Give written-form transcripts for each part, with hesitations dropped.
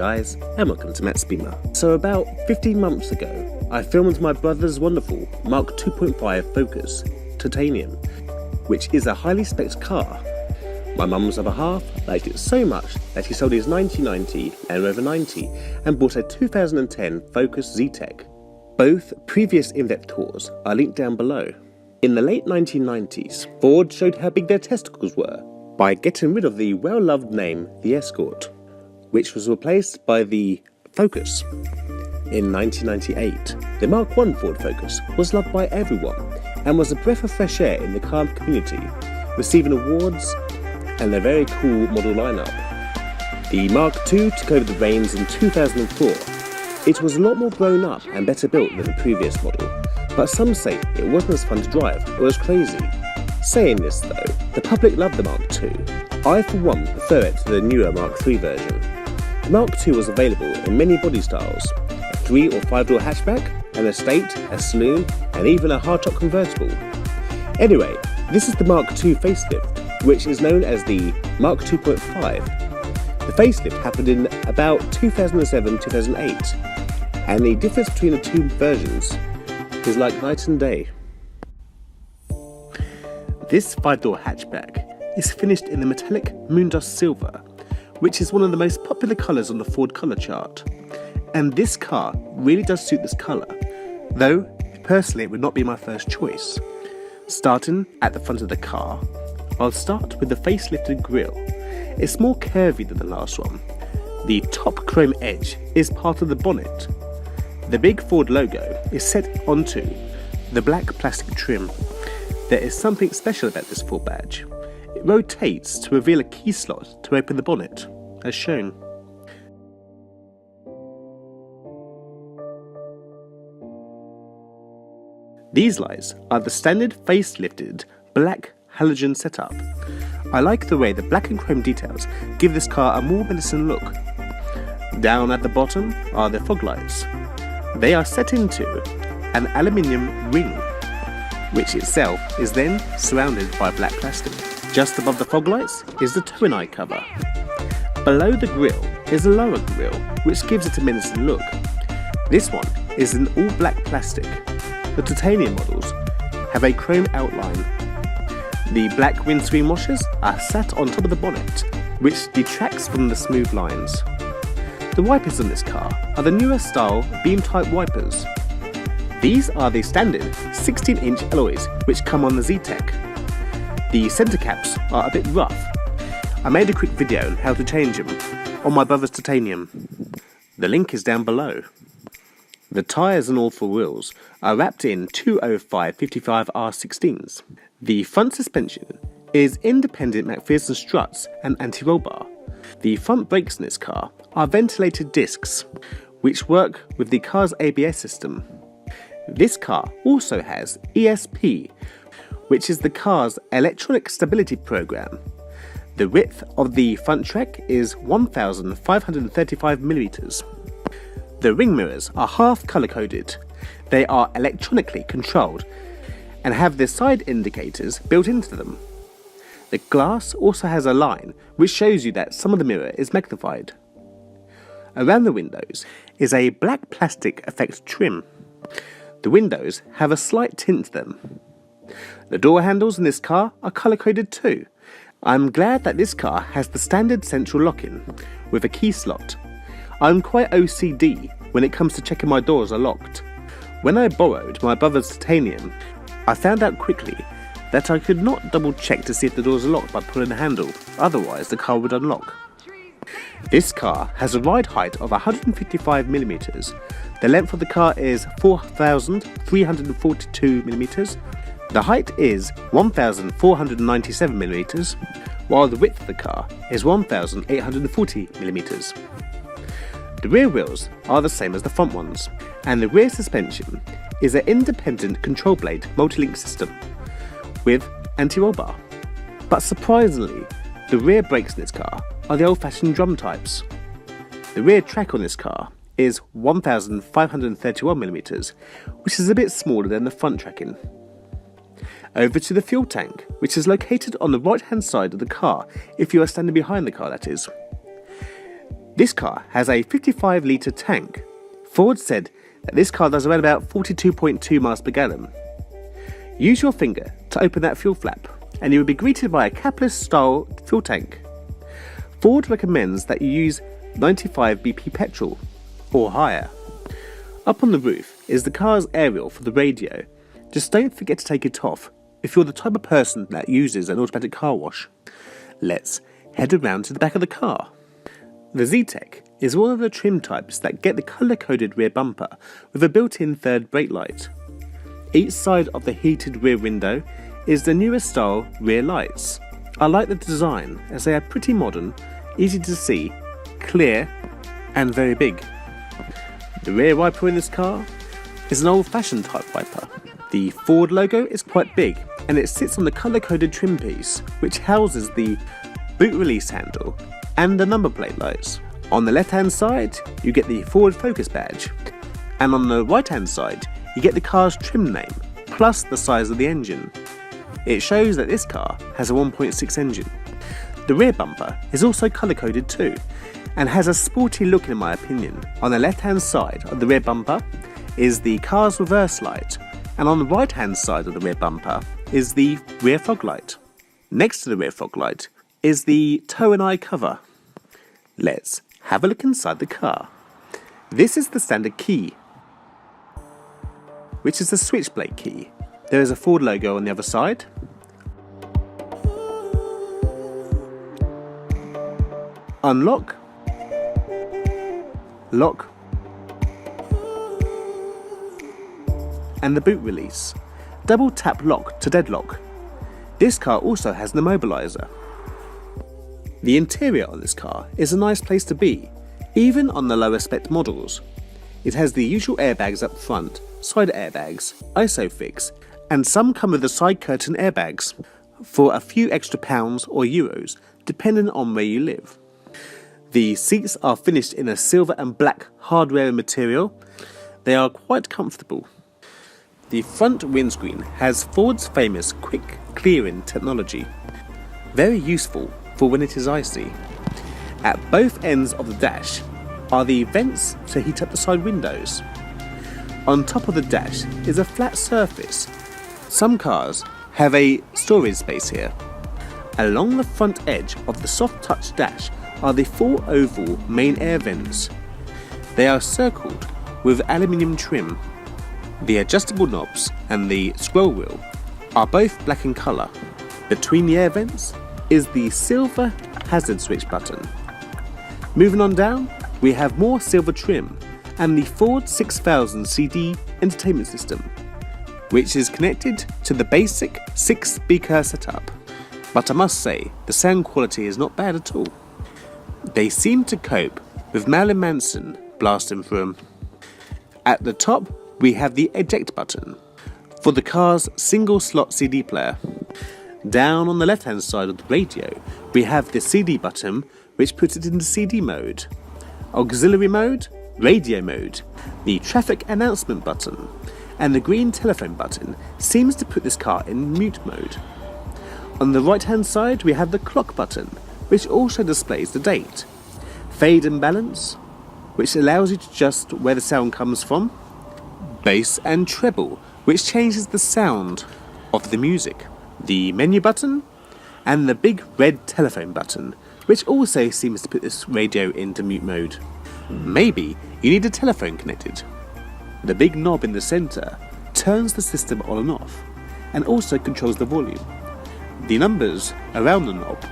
guys, and welcome to mattsbeamer. So about 15 months ago, I filmed my brother's wonderful mk2.5 Focus Titanium, which is a highly spec'd car. My mum's other half liked it so much that he sold his 1990 Land Rover 90 and bought a 2010 Focus Zetec. Both previous in-depth tours are linked down below. In the late 1990s, Ford showed how big their testicles were by getting rid of the well-loved name The Escort, which was replaced by the Focus. In 1998, the Mark I Ford Focus was loved by everyone and was a breath of fresh air in the car community, receiving awards and a very cool model lineup. The Mark II took over the reins in 2004. It was a lot more grown up and better built than the previous model, but some say it wasn't as fun to drive or as crazy. Saying this though, the public loved the Mark II. I for one prefer it to the newer Mark III version. The Mark II was available in many body styles, a 3 or 5 door hatchback, an estate, a saloon, and even a hardtop convertible. Anyway, this is the Mark II facelift, which is known as the mk2.5. The facelift happened in about 2007-2008, and the difference between the two versions is like night and day. This 5-door hatchback is finished in the metallic moondust silver, which is one of the most popular colours on the Ford colour chart. And this car really does suit this colour, though personally it would not be my first choice. Starting at the front of the car, I'll start with the facelifted grille. It's more curvy than the last one. The top chrome edge is part of the bonnet. The big Ford logo is set onto the black plastic trim. There is something special about this Ford badge. It rotates to reveal a key slot to open the bonnet, as shown. These lights are the standard facelifted black halogen setup. I like the way the black and chrome details give this car a more menacing look. Down at the bottom are the fog lights. They are set into an aluminium ring, which itself is then surrounded by black plastic. Just above the fog lights is the tow and eye cover. Below the grille is a lower grille, which gives it a menacing look. This one is in all black plastic. The titanium models have a chrome outline. The black windscreen washers are sat on top of the bonnet, which detracts from the smooth lines. The wipers on this car are the newer style beam type wipers. These are the standard 16-inch alloys which come on the Zetec. The centre caps are a bit rough. I made a quick video on how to change them on my brother's titanium. The link is down below. The tyres on all 4 wheels are wrapped in 205/55 R16s. The front suspension is independent McPherson struts and anti-roll bar. The front brakes in this car are ventilated discs, which work with the car's ABS system. This car also has ESP, which is the car's electronic stability program. The width of the front track is 1,535mm. The ring mirrors are half colour coded. They are electronically controlled and have the side indicators built into them. The glass also has a line which shows you that some of the mirror is magnified. Around the windows is a black plastic effect trim. The windows have a slight tint to them. The door handles in this car are colour coded too. I'm glad that this car has the standard central lock-in with a key slot. I'm quite OCD when it comes to checking my doors are locked. When I borrowed my brother's titanium, I found out quickly that I could not double check to see if the doors are locked by pulling the handle, otherwise the car would unlock. This car has a ride height of 155mm. The length of the car is 4,342mm. The height is 1,497mm, while the width of the car is 1,840mm. The rear wheels are the same as the front ones, and the rear suspension is an independent control blade multi-link system with anti-roll bar. But surprisingly, the rear brakes in this car are the old-fashioned drum types. The rear track on this car is 1,531mm, which is a bit smaller than the front tracking. Over to the fuel tank, which is located on the right hand side of the car if you are standing behind the car, that is. This car has a 55 litre tank. Ford said that this car does around about 42.2 miles per gallon. Use your finger to open that fuel flap and you will be greeted by a capless style fuel tank. Ford recommends that you use 95 BP petrol or higher. Up on the roof is the car's aerial for the radio. Just don't forget to take it off if you're the type of person that uses an automatic car wash. Let's head around to the back of the car. The Zetec is one of the trim types that get the colour-coded rear bumper with a built-in third brake light. Each side of the heated rear window is the newest style rear lights. I like the design as they are pretty modern, easy to see, clear and very big. The rear wiper in this car is an old-fashioned type wiper. The Ford logo is quite big and it sits on the colour-coded trim piece which houses the boot release handle and the number plate lights. On the left hand side you get the Ford Focus badge, and on the right hand side you get the car's trim name plus the size of the engine. It shows that this car has a 1.6 engine. The rear bumper is also colour coded too and has a sporty look in my opinion. On the left hand side of the rear bumper is the car's reverse light, and on the right hand side of the rear bumper is the rear fog light. Next to the rear fog light is the tow and eye cover. Let's have a look inside the car. This is the standard key, which is the switchblade key. There is a Ford logo on the other side. Unlock, lock, and the boot release. Double tap lock to deadlock. This car also has an immobiliser. The interior of this car is a nice place to be, even on the lower spec models. It has the usual airbags up front, side airbags, ISOFIX, and some come with the side curtain airbags for a few extra pounds or euros, depending on where you live. The seats are finished in a silver and black hardware material. They are quite comfortable. The front windscreen has Ford's famous quick clearing technology. Very useful for when it is icy. At both ends of the dash are the vents to heat up the side windows. On top of the dash is a flat surface. Some cars have a storage space here. Along the front edge of the soft touch dash are the 4 oval main air vents. They are circled with aluminium trim. The adjustable knobs and the scroll wheel are both black in colour. Between the air vents is the silver hazard switch button. Moving on down, we have more silver trim and the Ford 6000 CD entertainment system, which is connected to the basic 6-speaker setup. But I must say, the sound quality is not bad at all. They seem to cope with Marilyn Manson blasting through them. At the top, we have the eject button for the car's single slot CD player. Down on the left hand side of the radio, we have the CD button which puts it into CD mode, auxiliary mode, radio mode, the traffic announcement button, and the green telephone button seems to put this car in mute mode. On the right hand side we have the clock button which also displays the date, fade and balance which allows you to adjust where the sound comes from, bass and treble which changes the sound of the music, the menu button, and the big red telephone button which also seems to put this radio into mute mode. Maybe you need a telephone connected. The big knob in the centre turns the system on and off and also controls the volume. The numbers around the knob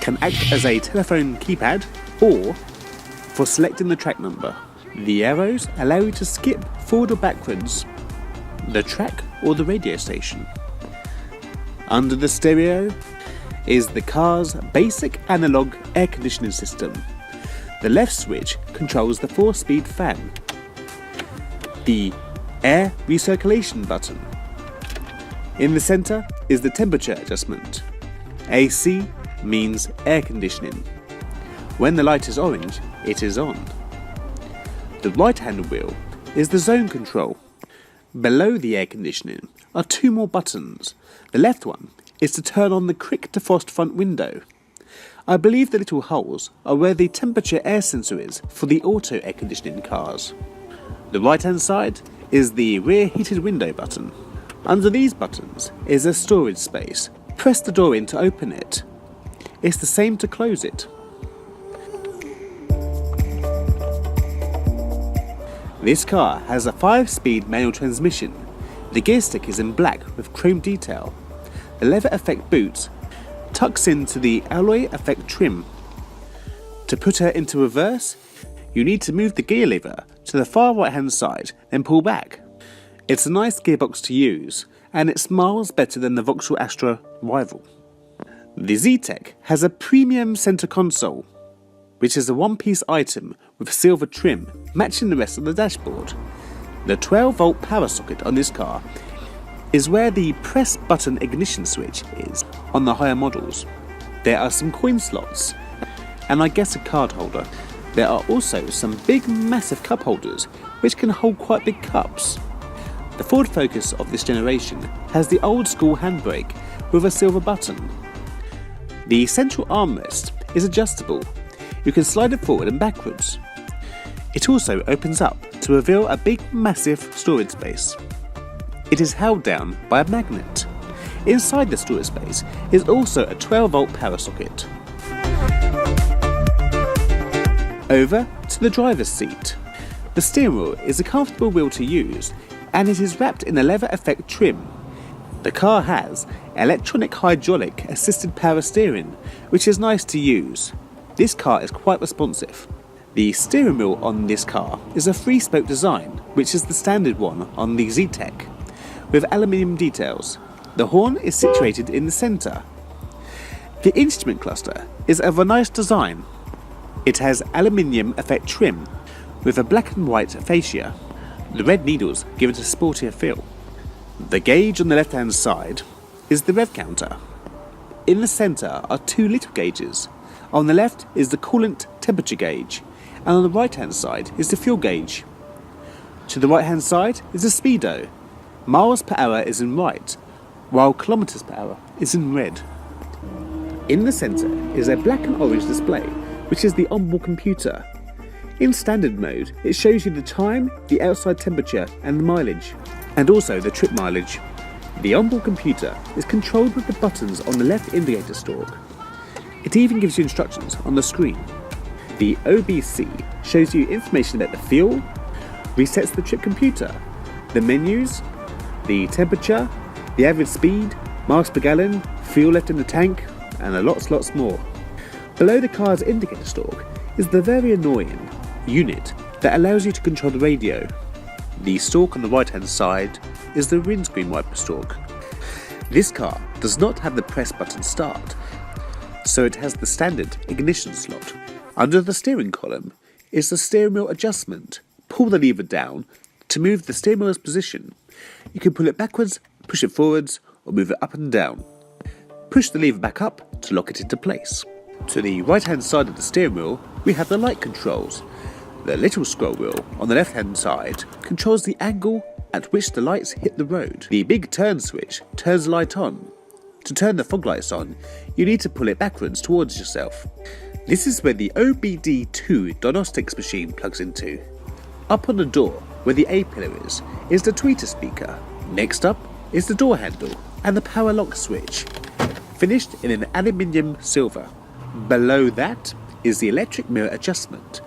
can act as a telephone keypad or for selecting the track number. The arrows allow you to skip forward or backwards, the track or the radio station. Under the stereo is the car's basic analog air conditioning system. The left switch controls the 4-speed fan, the air recirculation button. In the centre is the temperature adjustment. AC means air conditioning. When the light is orange, it is on. The right hand wheel is the zone control. Below the air conditioning are 2 more buttons. The left one is to turn on the quick defrost front window. I believe the little holes are where the temperature air sensor is for the auto air conditioning cars. The right hand side is the rear heated window button. Under these buttons is a storage space. Press the door in to open it. It's the same to close it. This car has a 5-speed manual transmission. The gear stick is in black with chrome detail. The leather effect boots tucks into the alloy effect trim. To put her into reverse, you need to move the gear lever to the far right hand side, then pull back. It's a nice gearbox to use, and it's miles better than the Vauxhall Astra rival. The Zetec has a premium centre console, which is a one-piece item with silver trim, matching the rest of the dashboard. The 12-volt power socket on this car is where the press button ignition switch is on the higher models. There are some coin slots, and I guess a card holder. There are also some big massive cup holders which can hold quite big cups. The Ford Focus of this generation has the old school handbrake with a silver button. The central armrest is adjustable. You can slide it forward and backwards. It also opens up to reveal a big massive storage space. It is held down by a magnet. Inside the storage space is also a 12-volt power socket. Over to the driver's seat. The steering wheel is a comfortable wheel to use, and it is wrapped in a leather effect trim. The car has electronic hydraulic assisted power steering, which is nice to use. This car is quite responsive. The steering wheel on this car is a 3-spoke design, which is the standard one on the Zetec, with aluminium details. The horn is situated in the centre. The instrument cluster is of a nice design. It has aluminium effect trim with a black and white fascia. The red needles give it a sportier feel. The gauge on the left hand side is the rev counter. In the centre are 2 litre gauges. On the left is the coolant temperature gauge, and on the right hand side is the fuel gauge. To the right hand side is the speedo. Miles per hour is in white, while kilometres per hour is in red. In the centre is a black and orange display, which is the onboard computer. In standard mode, it shows you the time, the outside temperature and the mileage, and also the trip mileage. The onboard computer is controlled with the buttons on the left indicator stalk. It even gives you instructions on the screen. The OBC shows you information about the fuel, resets the trip computer, the menus, the temperature, the average speed, miles per gallon, fuel left in the tank, and lots more. Below the car's indicator stalk is the very annoying unit that allows you to control the radio. The stalk on the right hand side is the windscreen wiper stalk. This car does not have the press button start, so it has the standard ignition slot. Under the steering column is the steering wheel adjustment. Pull the lever down to move the steering wheel's position. You can pull it backwards, push it forwards, or move it up and down. Push the lever back up to lock it into place. To the right hand side of the steering wheel, we have the light controls. The little scroll wheel on the left hand side controls the angle at which the lights hit the road. The big turn switch turns the light on. To turn the fog lights on, you need to pull it backwards towards yourself. This is where the OBD2 diagnostics machine plugs into. Up on the door, where the A pillar is the tweeter speaker. Next up is the door handle and the power lock switch, finished in an aluminium silver. Below that is the electric mirror adjustment.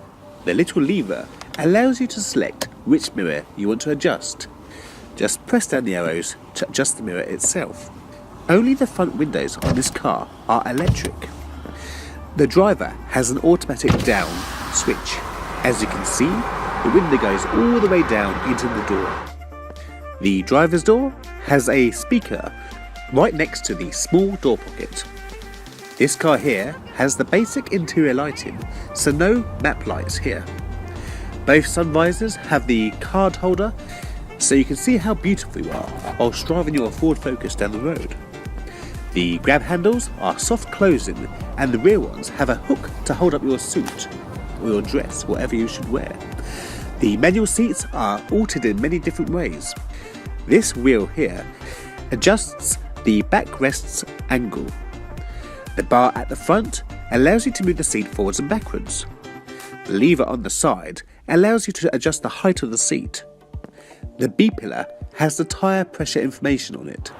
The little lever allows you to select which mirror you want to adjust. Just press down the arrows to adjust the mirror itself. Only the front windows on this car are electric. The driver has an automatic down switch. As you can see, the window goes all the way down into the door. The driver's door has a speaker right next to the small door pocket. This car here has the basic interior lighting, so no map lights here. Both sun visors have the card holder, so you can see how beautiful you are whilst driving your Ford Focus down the road. The grab handles are soft closing, and the rear ones have a hook to hold up your suit or your dress, whatever you should wear. The manual seats are altered in many different ways. This wheel here adjusts the backrest's angle. The bar at the front allows you to move the seat forwards and backwards. The lever on the side allows you to adjust the height of the seat. The B pillar has the tyre pressure information on it.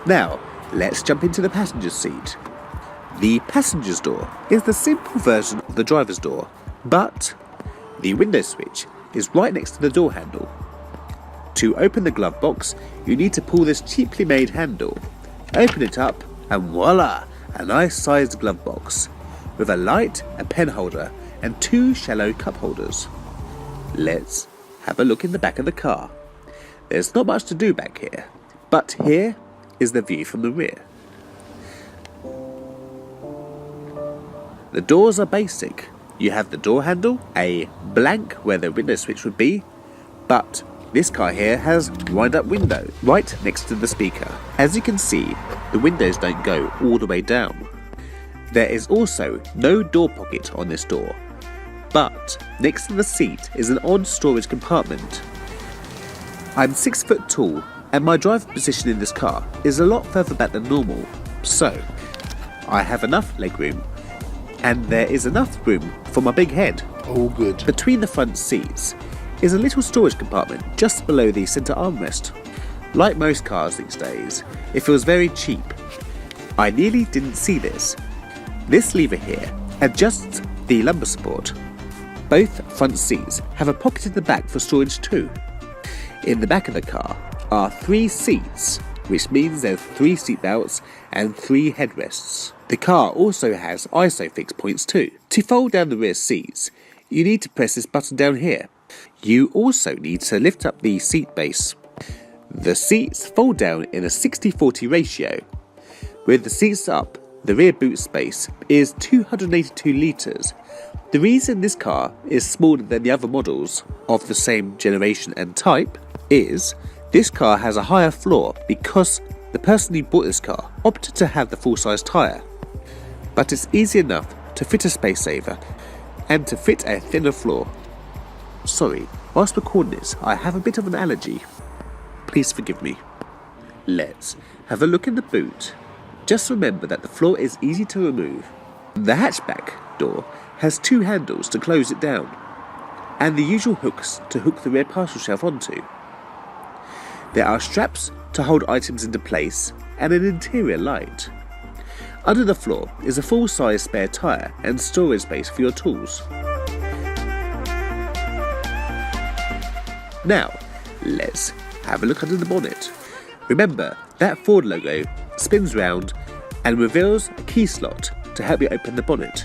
Now, let's jump into the passenger seat. The passenger's door is the simple version of the driver's door, but the window switch is right next to the door handle. To open the glove box, you need to pull this cheaply made handle, open it up, and voila, a nice sized glove box, with a light, a pen holder, and 2 shallow cup holders. Let's have a look in the back of the car. There's not much to do back here, but here is the view from the rear. The doors are basic. You have the door handle, a blank where the window switch would be, but this car here has wind-up window right next to the speaker. As you can see, the windows don't go all the way down. There is also no door pocket on this door, but next to the seat is an odd storage compartment. I'm 6 foot tall and my driving position in this car is a lot further back than normal, so I have enough legroom and there is enough room for my big head. All good. Between the front seats is a little storage compartment just below the centre armrest. Like most cars these days, it feels very cheap. I nearly didn't see this. This lever here adjusts the lumbar support. Both front seats have a pocket in the back for storage too. In the back of the car are 3 seats, which means there's 3 seat belts and 3 headrests. The car also has ISOFIX points too. To fold down the rear seats, you need to press this button down here. You also need to lift up the seat base. The seats fold down in a 60-40 ratio. With the seats up, the rear boot space is 282 litres. The reason this car is smaller than the other models of the same generation and type is this car has a higher floor because the person who bought this car opted to have the full-size tyre. But it's easy enough to fit a space saver and to fit a thinner floor. Sorry, whilst recording this, I have a bit of an allergy. Please forgive me. Let's have a look in the boot. Just remember that the floor is easy to remove. The hatchback door has 2 handles to close it down, and the usual hooks to hook the rear parcel shelf onto. There are straps to hold items into place and an interior light. Under the floor is a full-size spare tyre and storage space for your tools. Now, let's have a look under the bonnet. Remember, that Ford logo spins round and reveals a key slot to help you open the bonnet.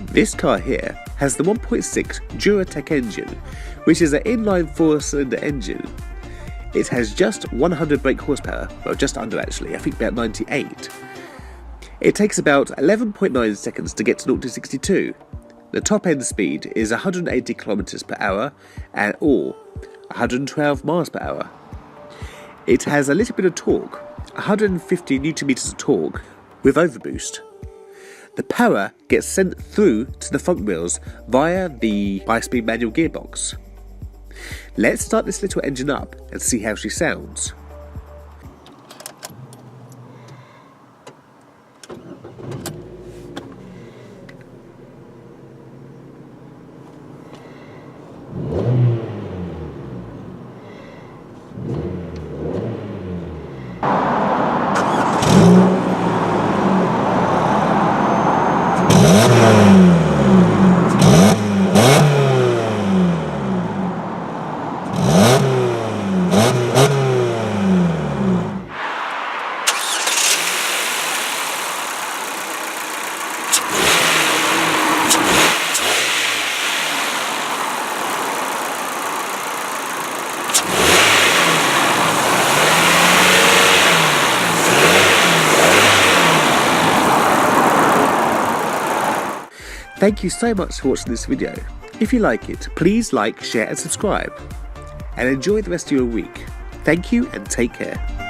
This car here has the 1.6 Duratec engine, which is an inline 4-cylinder engine. It has just 100 brake horsepower, well just under actually, I think about 98. It takes about 11.9 seconds to get to 0 to 62. The top end speed is 180 km per hour or 112 miles per hour. It has a little bit of torque, 150 Nm of torque with overboost. The power gets sent through to the front wheels via the 5-speed manual gearbox. Let's start this little engine up and see how she sounds. Thank you so much for watching this video. If you like it, please like, share and subscribe. And enjoy the rest of your week. Thank you and take care.